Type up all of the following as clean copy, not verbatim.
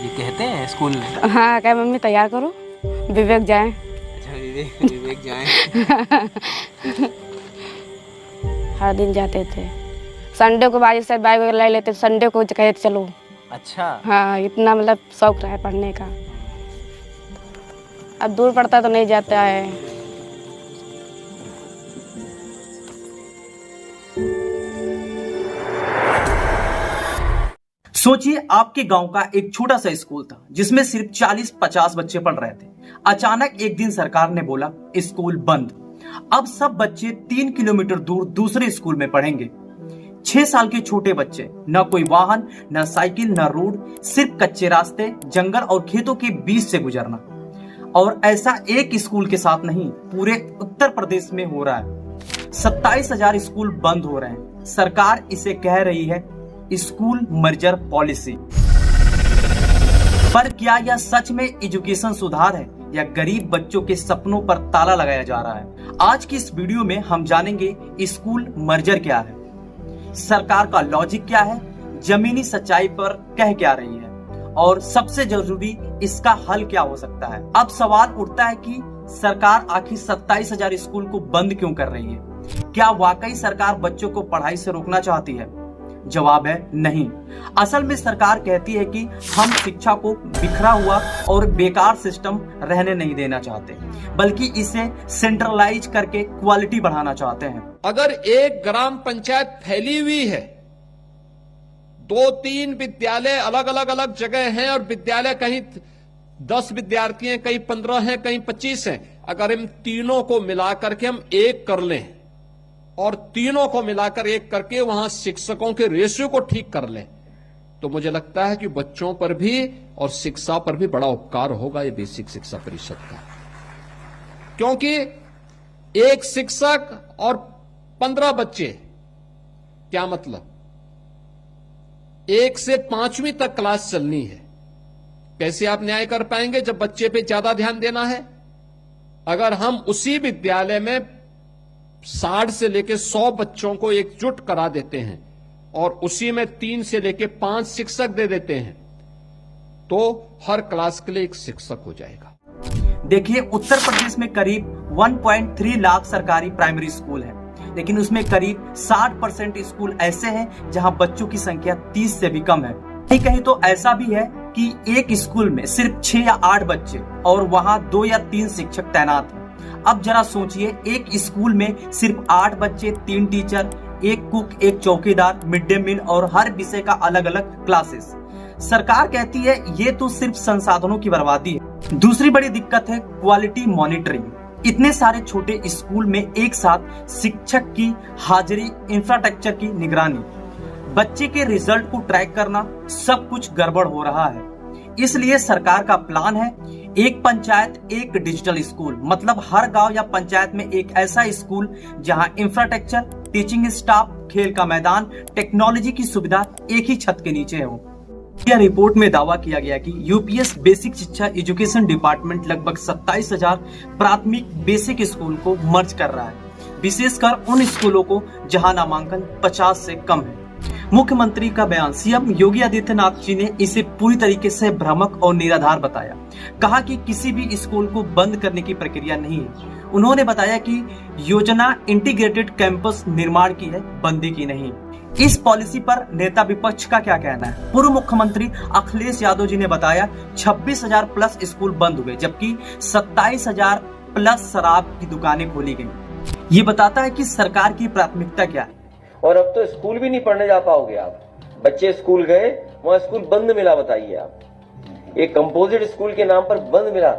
ये कहते हैं स्कूल में? हाँ, क्या मम्मी तैयार करो, विवेक जाएं। अच्छा, विवेक जाएं। हर दिन जाते थे। संडे को बाइक से बाइक ले लेते, संडे को कहते चलो। अच्छा। हाँ, इतना मतलब शौक रहा है पढ़ने का। अब दूर पड़ता तो नहीं जाता है। सोचिए, आपके गांव का एक छोटा सा स्कूल था जिसमें सिर्फ 40-50 बच्चे पढ़ रहे थे। अचानक एक दिन सरकार ने बोला स्कूल बंद। अब सब बच्चे 3 किलोमीटर दूर दूसरे स्कूल में पढ़ेंगे। 6 साल के छोटे बच्चे, न कोई वाहन, न साइकिल, न रोड, सिर्फ कच्चे रास्ते, जंगल और खेतों के बीच से गुजरना। और ऐसा एक स्कूल के साथ नहीं, पूरे उत्तर प्रदेश में हो रहा है। 27,000 स्कूल बंद हो रहे हैं। सरकार इसे कह रही है स्कूल मर्जर पॉलिसी। पर क्या यह सच में एजुकेशन सुधार है या गरीब बच्चों के सपनों पर ताला लगाया जा रहा है? आज की इस वीडियो में हम जानेंगे स्कूल मर्जर क्या है, सरकार का लॉजिक क्या है, जमीनी सच्चाई पर कह क्या रही है, और सबसे जरूरी इसका हल क्या हो सकता है। अब सवाल उठता है कि सरकार आखिर 27,000 स्कूल को बंद क्यों कर रही है? क्या वाकई सरकार बच्चों को पढ़ाई से रोकना चाहती है? जवाब है नहीं। असल में सरकार कहती है कि हम शिक्षा को बिखरा हुआ और बेकार सिस्टम रहने नहीं देना चाहते, बल्कि इसे सेंट्रलाइज करके क्वालिटी बढ़ाना चाहते हैं। अगर एक ग्राम पंचायत फैली हुई है, 2-3 विद्यालय अलग जगह हैं और विद्यालय कहीं 10 विद्यार्थी हैं, कहीं 15 हैं, कहीं 25 हैं, अगर इन तीनों को मिलाकर के हम एक कर लें और तीनों को मिलाकर एक करके वहां शिक्षकों के रेशियो को ठीक कर लें, तो मुझे लगता है कि बच्चों पर भी और शिक्षा पर भी बड़ा उपकार होगा ये बेसिक शिक्षा परिषद का। क्योंकि एक शिक्षक और 15 बच्चे, क्या मतलब? 1 से 5वीं तक क्लास चलनी है। कैसे आप न्याय कर पाएंगे जब बच्चे पे ज्यादा ध्यान देना है? अगर हम उसी विद्यालय में 60 से लेके 100 बच्चों को एकजुट करा देते हैं और उसी में 3 से लेके 5 शिक्षक दे देते हैं, तो हर क्लास के लिए एक शिक्षक हो जाएगा। देखिए, उत्तर प्रदेश में करीब 1.3 लाख सरकारी प्राइमरी स्कूल है, लेकिन उसमें करीब 60% स्कूल ऐसे हैं जहां बच्चों की संख्या 30 से भी कम है। कहीं तो ऐसा भी है कि एक स्कूल में सिर्फ 6 या 8 बच्चे और वहां 2 या 3 शिक्षक तैनात हैं। अब जरा सोचिए, एक स्कूल में सिर्फ 8 बच्चे, 3 टीचर, 1 कुक, 1 चौकीदार, मिड डे मील और हर विषय का अलग अलग क्लासेस। सरकार कहती है ये तो सिर्फ संसाधनों की बर्बादी है। दूसरी बड़ी दिक्कत है क्वालिटी मॉनिटरिंग। इतने सारे छोटे स्कूल में एक साथ शिक्षक की हाजिरी, इंफ्रास्ट्रक्चर की निगरानी, बच्चे के रिजल्ट को ट्रैक करना, सब कुछ गड़बड़ हो रहा है। इसलिए सरकार का प्लान है एक पंचायत एक डिजिटल स्कूल, मतलब हर गांव या पंचायत में एक ऐसा स्कूल जहां इंफ्रास्ट्रक्चर, टीचिंग स्टाफ, खेल का मैदान, टेक्नोलॉजी की सुविधा एक ही छत के नीचे हो। यह रिपोर्ट में दावा किया गया कि यूपीएस बेसिक शिक्षा एजुकेशन डिपार्टमेंट लगभग 27,000 प्राथमिक बेसिक स्कूल को मर्ज कर रहा है, विशेषकर उन स्कूलों को जहां नामांकन 50 से कम है। मुख्यमंत्री का बयान, सीएम योगी आदित्यनाथ जी ने इसे पूरी तरीके से भ्रामक और निराधार बताया। कहा कि किसी भी स्कूल को बंद करने की प्रक्रिया नहीं है। उन्होंने बताया कि योजना इंटीग्रेटेड कैंपस निर्माण की है, बंदी की नहीं। इस पॉलिसी पर नेता विपक्ष का क्या कहना है? पूर्व मुख्यमंत्री अखिलेश यादव जी ने बताया 26,000 प्लस स्कूल बंद हुए, जबकि 27,000 प्लस शराब की दुकानें खोली गई। ये बताता है कि सरकार की प्राथमिकता क्या है। और अब तो स्कूल भी नहीं पढ़ने जा पाओगे आप। बच्चे स्कूल गए, वहां स्कूल बंद मिला, बताइए आप। एक कंपोजिट स्कूल के नाम पर बंद मिला।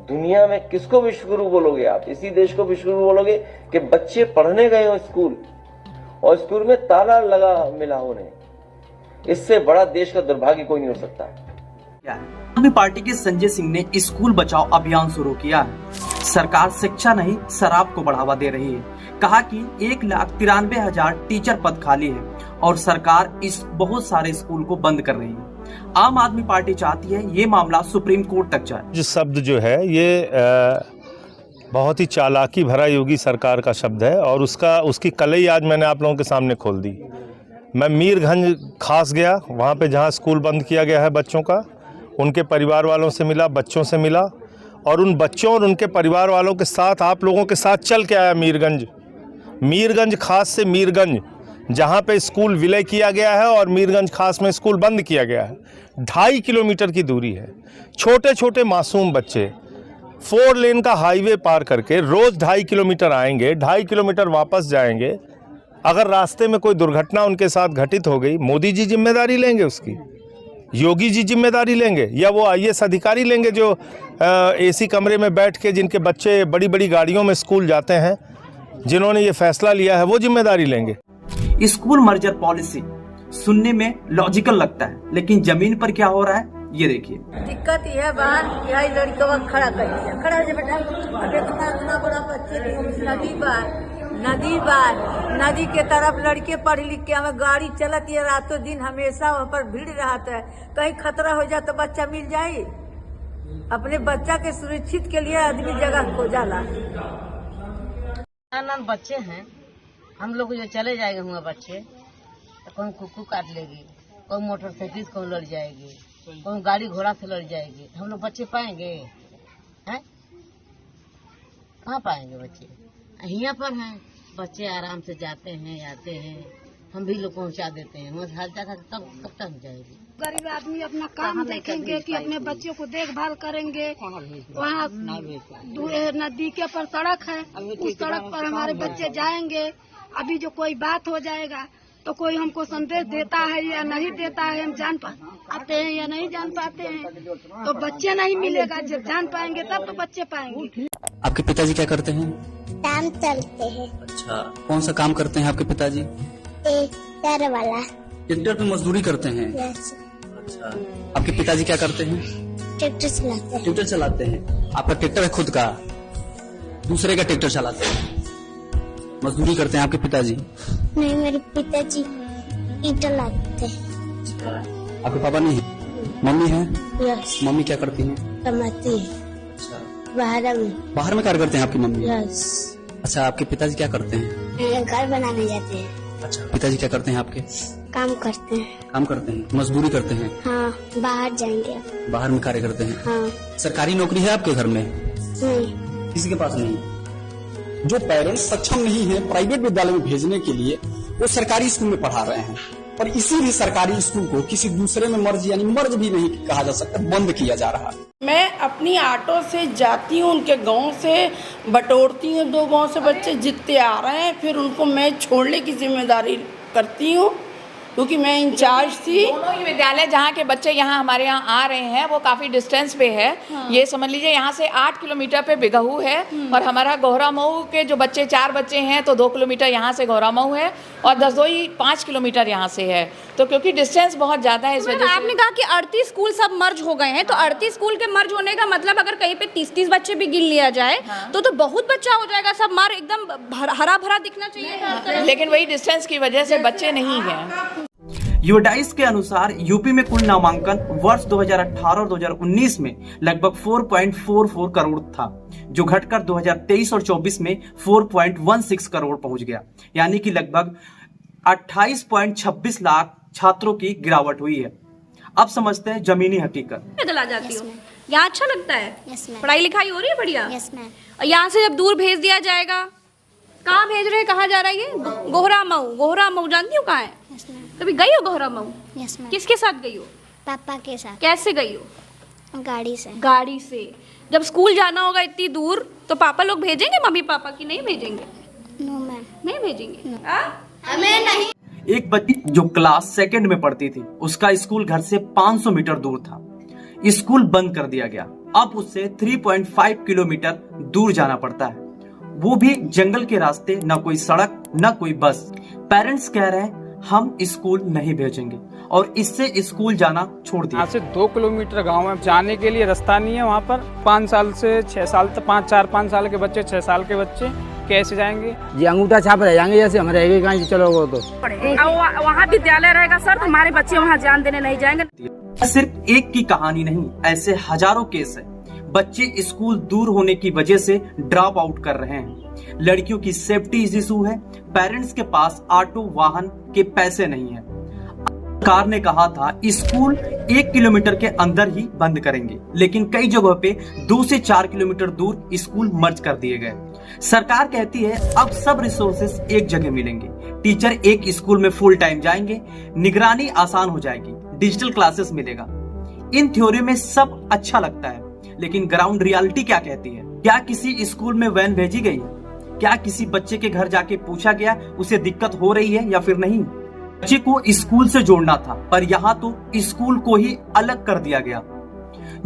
दुनिया में किसको विश्वगुरु बोलोगे आप? इसी देश को विश्वगुरु बोलोगे कि बच्चे पढ़ने गए हो स्कूल और स्कूल में ताला लगा मिला उन्हें। इससे बड़ा देश का दुर्भाग्य कोई नहीं हो सकता। आदमी पार्टी के संजय सिंह ने स्कूल बचाओ अभियान शुरू किया है। सरकार शिक्षा नहीं, शराब को बढ़ावा दे रही है। कहा कि 1,93,000 टीचर पद खाली है और सरकार इस बहुत सारे स्कूल को बंद कर रही है। आम आदमी पार्टी चाहती है ये मामला सुप्रीम कोर्ट तक जाए। जो शब्द जो है ये बहुत ही चालाकी भरा योगी सरकार का शब्द है और उसकी कलई आज मैंने आप लोगों के सामने खोल दी। मैं मीरगंज खास गया, वहाँ पे जहाँ स्कूल बंद किया गया है बच्चों का, उनके परिवार वालों से मिला, बच्चों से मिला, और उन बच्चों और उनके परिवार वालों के साथ आप लोगों के साथ चल के आया मीरगंज खास से मीरगंज, जहाँ पे स्कूल विलय किया गया है और मीरगंज खास में स्कूल बंद किया गया है। 2.5 किलोमीटर की दूरी है। छोटे छोटे मासूम बच्चे 4 लेन का हाईवे पार करके रोज़ 2.5 किलोमीटर आएंगे, 2.5 किलोमीटर वापस जाएंगे। अगर रास्ते में कोई दुर्घटना उनके साथ घटित हो गई, मोदी जी जिम्मेदारी लेंगे उसकी, योगी जी जिम्मेदारी लेंगे, या वो IAS अधिकारी लेंगे जो AC कमरे में बैठ के जिनके बच्चे बड़ी बड़ी गाड़ियों में स्कूल जाते हैं, जिन्होंने ये फैसला लिया है, वो जिम्मेदारी लेंगे। स्कूल मर्जर पॉलिसी सुनने में लॉजिकल लगता है, लेकिन जमीन पर क्या हो रहा है ये देखिए। दिक्कत यह बात यह लड़कों को खड़ा कर दिया, खड़ा हो जा बेटा। अब इतना बड़ा बच्चे नदी के तरफ लड़के पढ़ लिख के हमें गाड़ी चलती है, रातों दिन हमेशा वहाँ पर भीड़ रहता है। कहीं खतरा हो जाए तो बच्चा मिल जाए। अपने बच्चा के सुरक्षित के लिए आदमी जगह खोजाला। बच्चे हैं हम लोग, जो चले जाएंगे हुआ बच्चे, तो कौन कुकुर काट लेगी, कौन मोटरसाइकिल से कौन लड़ जाएगी, कौन गाड़ी घोड़ा से लड़ जाएगी। हम लोग बच्चे पाएंगे हैं? कहाँ पाएंगे बच्चे? यहाँ पर हैं बच्चे, आराम से जाते हैं आते हैं, हम भी लोग पहुँचा देते हैं। वहाँ हाल जाता तब कब तक जाएगी? गरीब आदमी अपना काम देखेंगे कि अपने बच्चों को देखभाल करेंगे। वहाँ नदी के पर सड़क है, उस सड़क पर हमारे बच्चे जाएंगे। अभी जो कोई बात हो जाएगा तो कोई हमको संदेश देता है या नहीं देता है, हम जान पाते हैं या नहीं जान पाते हैं, तो बच्चे नहीं मिलेगा। जब जान पाएंगे तब तो बच्चे पाएंगे। आपके पिताजी क्या करते हैं? काम चलते हैं। अच्छा, कौन सा काम करते हैं आपके पिताजी? ट्रैक्टर वाला। ट्रैक्टर पे मजदूरी करते हैं? अच्छा, आपके पिताजी क्या करते हैं? ट्रैक्टर चलाते हैं। ट्रैक्टर चलाते हैं। आपका ट्रैक्टर है खुद का, दूसरे का ट्रैक्टर चलाते हैं, मजदूरी करते हैं आपके पिताजी? नहीं, मेरे पिताजी ईंटा लाते हैं। आपके पापा नहीं? मम्मी है? यस। मम्मी क्या करती हैं? कमाती है। अच्छा, बाहर में कार्य करते हैं आपकी मम्मी? यस। अच्छा, आपके पिताजी क्या करते हैं? घर बनाने जाते हैं। अच्छा, पिताजी क्या करते हैं आपके? काम करते हैं। काम करते हैं, मजदूरी करते हैं? हाँ, बाहर जाएंगे। बाहर में कार्य करते हैं? हाँ। सरकारी नौकरी है आपके घर में? नहीं, किसी के पास नहीं। जो पेरेंट्स सक्षम नहीं है प्राइवेट विद्यालय में भेजने के लिए, वो सरकारी स्कूल में पढ़ा रहे हैं, और इसीलिए सरकारी स्कूल को किसी दूसरे में मर्ज यानी मर्ज भी नहीं कहा जा सकता, बंद किया जा रहा है। मैं अपनी ऑटो से जाती हूँ, उनके गांव से बटोरती हूँ, 2 गांव से बच्चे जितने आ रहे हैं, फिर उनको मैं छोड़ने की जिम्मेदारी करती हूँ, क्योंकि मैं इंचार्ज थी। दोनों ही विद्यालय जहाँ के बच्चे यहाँ हमारे यहाँ आ रहे हैं वो काफ़ी डिस्टेंस पे है। हाँ। ये समझ लीजिए यहाँ से 8 किलोमीटर पे बिगहू है, और हमारा गोहरा मऊ के जो बच्चे 4 बच्चे हैं तो 2 किलोमीटर यहाँ से गोहरा मऊ है, और दसदोई 5 किलोमीटर यहाँ से है। तो क्योंकि डिस्टेंस बहुत ज़्यादा है, इस वजह से आपने कहा कि 38 स्कूल सब मर्ज हो गए हैं, तो 38 स्कूल के मर्ज होने का मतलब अगर कहीं पे 30-30 बच्चे भी गिन लिया जाए तो बहुत बच्चा हो जाएगा। सब मार एकदम हरा भरा दिखना चाहिए, लेकिन वही डिस्टेंस की वजह से बच्चे नहीं हैं। यूडाइस के अनुसार यूपी में कुल नामांकन वर्ष 2018 और 2019 में लगभग 4.44 करोड़ था, जो घटकर 2023 और 24 में 4.16 करोड़ पहुंच गया, यानी कि लगभग 28.26 लाख छात्रों की गिरावट हुई है। अब समझते हैं जमीनी हकीकत। पैदल आ जाती हो, यहाँ अच्छा लगता है? Yes ma'am. पढ़ाई लिखाई हो रही है बढ़िया? Yes ma'am. और यहाँ से जब दूर भेज दिया जाएगा, कहाँ भेज रहे हैं, कहाँ जा रहा है ये? गोहरा मऊ। गोहरा मऊ जानती हो कहाँ है? Yes ma'am. कभी गई हो गोहरा मऊ? Yes ma'am. किसके साथ गई हो? पापा के साथ। कैसे गई हो? गाड़ी से। गाड़ी से। जब स्कूल जाना होगा इतनी दूर तो पापा लोग भेजेंगे, मम्मी पापा की नहीं भेजेंगे? No ma'am. नहीं भेजेंगे। हमें नहीं। एक बच्ची जो क्लास 2 में पढ़ती थी, उसका स्कूल घर से 500 मीटर दूर था। स्कूल बंद कर दिया गया। अब उससे 3.5 किलोमीटर दूर जाना पड़ता है, वो भी जंगल के रास्ते, न कोई सड़क न कोई बस। पेरेंट्स कह रहे हैं हम स्कूल नहीं भेजेंगे, और इससे स्कूल जाना छोड़ दिया। यहाँ से 2 किलोमीटर गांव में जाने के लिए रास्ता नहीं है। वहाँ पर 5 साल से 6 साल तक 4-5 साल के बच्चे, 6 साल के बच्चे कैसे जाएंगे? ये अंगूठा छाप रह जाएंगे, जैसे हम रहेंगे कहाँ चलो वो तो। वहाँ विद्यालय रहेगा सर, हमारे बच्चे वहाँ जान देने नहीं जाएंगे। सिर्फ एक की कहानी नहीं, ऐसे हजारों केस है। बच्चे स्कूल दूर होने की वजह से ड्रॉप आउट कर रहे हैं। लड़कियों की सेफ्टी इशू है, पेरेंट्स के पास ऑटो वाहन के पैसे नहीं है। सरकार ने कहा था स्कूल 1 किलोमीटर के अंदर ही बंद करेंगे, लेकिन कई जगहों पे 2 से 4 किलोमीटर दूर स्कूल मर्ज कर दिए गए। सरकार कहती है अब सब रिसोर्सेस एक जगह मिलेंगे, टीचर एक स्कूल में फुल टाइम जाएंगे, निगरानी आसान हो जाएगी, डिजिटल क्लासेस मिलेगा। इन थ्योरी में सब अच्छा लगता है, लेकिन ग्राउंड रियलिटी क्या कहती है? क्या किसी स्कूल में वैन भेजी गई? क्या किसी बच्चे के घर जाके पूछा गया उसे दिक्कत हो रही है या फिर नहीं? बच्चे को स्कूल से जोड़ना था, पर यहाँ तो स्कूल को ही अलग कर दिया गया।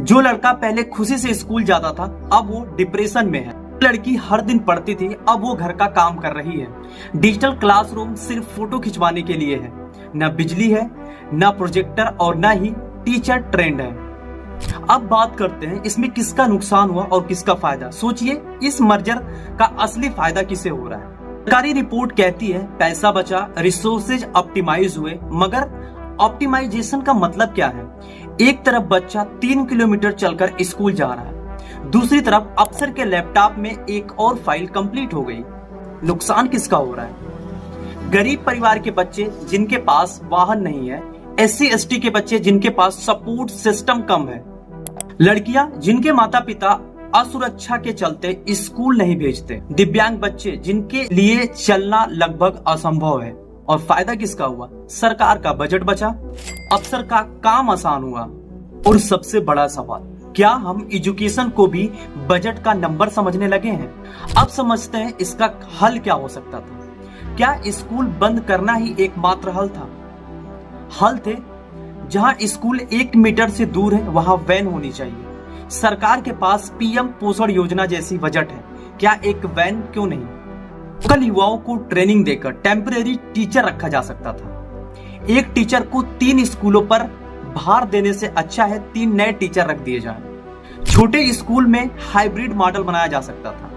जो लड़का पहले खुशी से स्कूल जाता था अब वो डिप्रेशन में है। लड़की हर दिन पढ़ती थी अब वो घर का काम कर रही है। डिजिटल क्लासरूम सिर्फ फोटो खिंचवाने के लिए है, न बिजली है, न प्रोजेक्टर और न ही टीचर ट्रेंड है। अब बात करते हैं इसमें किसका नुकसान हुआ और किसका फायदा। सोचिए इस मर्जर का असली फायदा किसे हो रहा है। सरकारी रिपोर्ट कहती है पैसा बचा, रिसोर्सेज ऑप्टिमाइज हुए, मगर ऑप्टिमाइजेशन का मतलब क्या है? एक तरफ बच्चा 3 किलोमीटर चलकर स्कूल जा रहा है, दूसरी तरफ अफसर के लैपटॉप में एक और फाइल कंप्लीट हो गई। नुकसान किसका हो रहा है? गरीब परिवार के बच्चे जिनके पास वाहन नहीं है, SC ST के बच्चे जिनके पास सपोर्ट सिस्टम कम है, लड़कियां जिनके माता पिता असुरक्षा के चलते स्कूल नहीं भेजते, दिव्यांग बच्चे जिनके लिए चलना लगभग असंभव है। और फायदा किसका हुआ? सरकार का बजट बचा, अफसर का काम आसान हुआ। और सबसे बड़ा सवाल, क्या हम एजुकेशन को भी बजट का नंबर समझने लगे हैं? अब समझते हैं इसका हल क्या हो सकता था। क्या स्कूल बंद करना ही एकमात्र हल था? हल थे जहां स्कूल 1 मीटर से दूर है वहां वैन होनी चाहिए। सरकार के पास PM पोषण योजना जैसी बजट है, क्या एक वैन क्यों नहीं? लोकल युवाओं को ट्रेनिंग देकर टेम्परेरी टीचर रखा जा सकता था। एक टीचर को 3 स्कूलों पर भार देने से अच्छा है 3 नए टीचर रख दिए जाएं। छोटे स्कूल में हाइब्रिड मॉडल बनाया जा सकता था,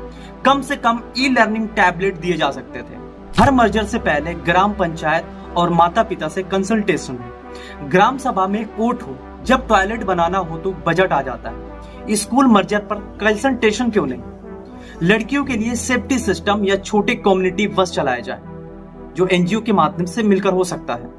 कम से कम ई-लर्निंग टैबलेट दिए जा सकते थे। हर मर्जर से पहले ग्राम पंचायत और माता पिता से कंसल्टेशन हो, ग्राम सभा में वोट हो, जब टॉयलेट बनाना हो तो बजट आ जाता है। स्कूल मर्जर पर कंसल्टेशन क्यों नहीं? लड़कियों के लिए सेफ्टी सिस्टम या छोटे कम्युनिटी बस चलाए जाए, जो NGO के माध्यम से मिलकर हो सकता है।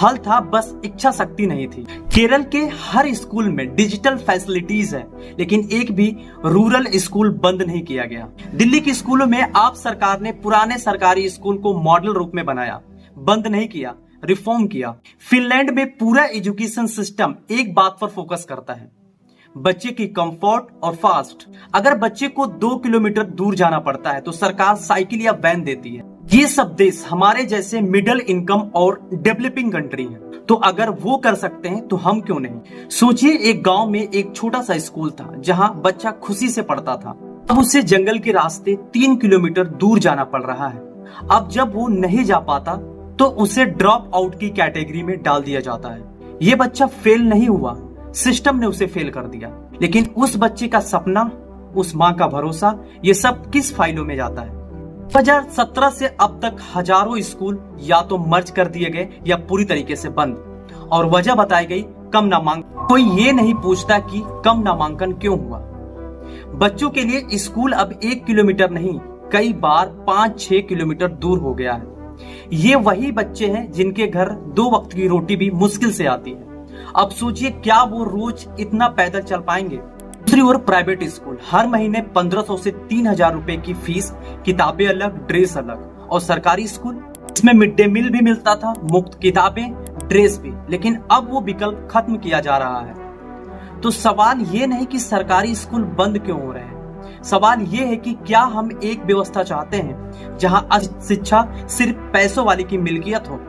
हल था, बस इच्छा शक्ति नहीं थी। केरल के हर स्कूल में डिजिटल फैसिलिटीज है, लेकिन एक भी रूरल स्कूल बंद नहीं किया गया। दिल्ली के स्कूलों में आप सरकार ने पुराने सरकारी स्कूल को मॉडल रूप में बनाया, बंद नहीं किया, रिफॉर्म किया। फिनलैंड में पूरा एजुकेशन सिस्टम एक बात पर फोकस करता है, बच्चे की कंफर्ट और फास्ट। अगर बच्चे को 2 किलोमीटर दूर जाना पड़ता है तो सरकार साइकिल या वैन देती है। ये सब देश हमारे जैसे मिडिल इनकम और डेवलपिंग कंट्री हैं, तो अगर वो कर सकते हैं तो हम क्यों नहीं? सोचिए एक गांव में एक छोटा सा स्कूल था जहां बच्चा खुशी से पढ़ता था। अब उसे जंगल के रास्ते 3 किलोमीटर दूर जाना पड़ रहा है। अब जब वो नहीं जा पाता तो उसे ड्रॉप आउट की कैटेगरी में डाल दिया जाता है। ये बच्चा फेल नहीं हुआ, सिस्टम ने उसे फेल कर दिया। लेकिन उस बच्चे का सपना, उस माँ का भरोसा, ये सब किस फाइलों में जाता है? 2017 से अब तक हजारों स्कूल या तो मर्ज कर दिए गए या पूरी तरीके से बंद, और वजह बताई गई कम नामांकन। कोई ये नहीं पूछता कि कम नामांकन क्यों हुआ। बच्चों के लिए स्कूल अब 1 किलोमीटर नहीं, कई बार 5-6 किलोमीटर दूर हो गया है। ये वही बच्चे हैं जिनके घर 2 वक्त की रोटी भी मुश्किल से आती है। अब सोचिए क्या वो रोज इतना पैदल चल पाएंगे? दूसरी ओर प्राइवेट स्कूल हर महीने 1500 से 3000 रुपए की फीस, किताबें अलग, ड्रेस अलग। और सरकारी स्कूल, इसमें मिड डे मील भी मिलता था, मुफ्त किताबें, ड्रेस भी, लेकिन अब वो विकल्प खत्म किया जा रहा है। तो सवाल ये नहीं कि सरकारी स्कूल बंद क्यों हो रहे हैं, सवाल ये है कि क्या हम एक व्यवस्था चाहते हैं जहां शिक्षा सिर्फ पैसों वाले की मिल्कियत हो?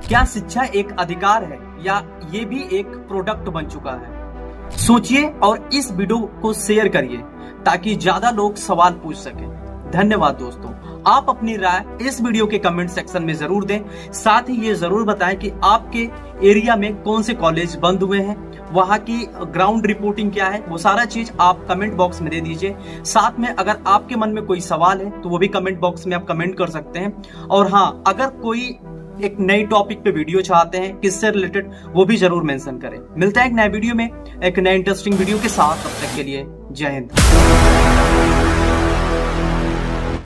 क्या शिक्षा एक अधिकार है या ये भी एक प्रोडक्ट बन चुका है? सोचिए और इस वीडियो को शेयर करिए ताकि ज्यादा लोग सवाल पूछ सकें। धन्यवाद दोस्तों, आप अपनी राय इस वीडियो के कमेंट सेक्शन में जरूर दें। साथ ही ये जरूर बताएं कि आपके एरिया में कौन से कॉलेज बंद हुए हैं, वहां की ग्राउंड रिपोर्टिंग क्या है, वो सारा चीज आप कमेंट बॉक्स में दे दीजिए। साथ में अगर आपके मन में कोई सवाल है तो वो भी कमेंट बॉक्स में आप कमेंट कर सकते हैं। और हाँ, अगर कोई एक नई टॉपिक पे वीडियो चाहते हैं किससे रिलेटेड, वो भी जरूर मेंशन करें। मिलता है एक नए वीडियो में एक नए इंटरेस्टिंग वीडियो के साथ। तब तक के लिए जय हिंद।